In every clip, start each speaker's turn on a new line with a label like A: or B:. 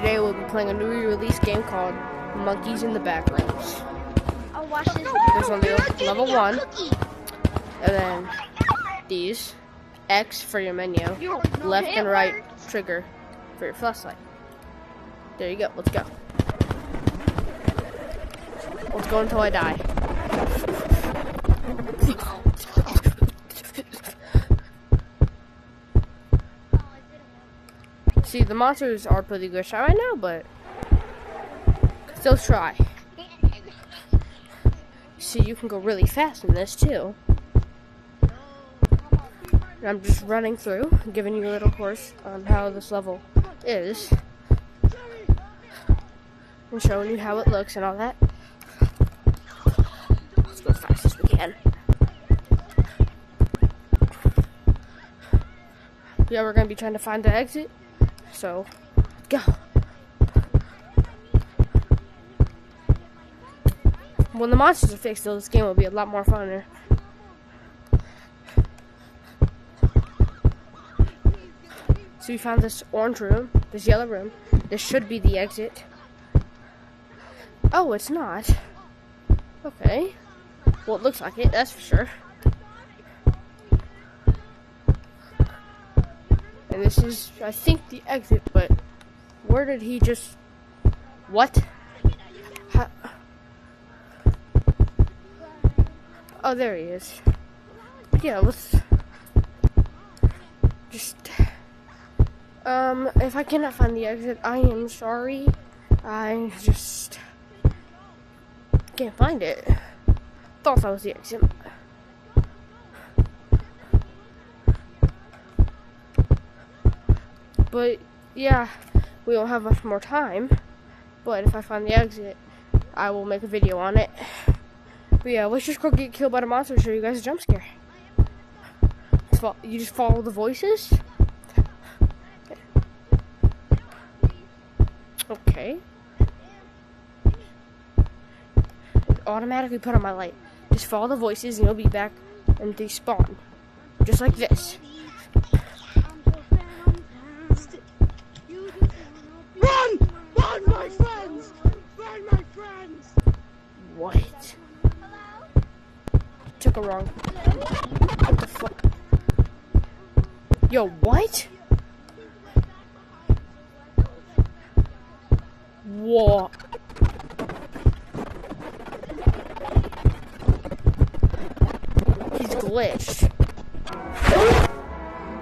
A: today we'll be playing a newly released game called Monkeys in the Backrooms.
B: I'll watch this video.
A: There's only level 1, and then these, X for your menu, left and right trigger for your flashlight. There you go, let's go. Let's go until I die. See, the monsters are pretty good shot right now, but still try. See, you can go really fast in this too. And I'm just running through, giving you a little course on how this level is, and showing you how it looks and all that. Let's go as fast as we can. Yeah, we're gonna be trying to find the exit. So, go. When the monsters are fixed, though, this game will be a lot more funner. So we found this orange room, this yellow room. This should be the exit. Oh, it's not. Okay. Well, it looks like it, that's for sure. And this is, I think, the exit, but where did he just... What? Oh, there he is. Yeah, let's... Just... if I cannot find the exit, I am sorry. I just... can't find it. Thought that was the exit. But, yeah, we don't have much more time. But if I find the exit, I will make a video on it. But yeah, let's just go get killed by the monster and show you guys a jump scare. You just follow the voices. Okay. Automatically put on my light. Just follow the voices and you'll be back and they spawn. Just like this.
C: Run! Run, my friends! Run, my friends!
A: What? Took a wrong. What the fuck? Yo, what? What? He's glitched.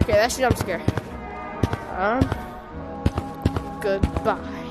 A: Okay, that's a jump scare. Goodbye.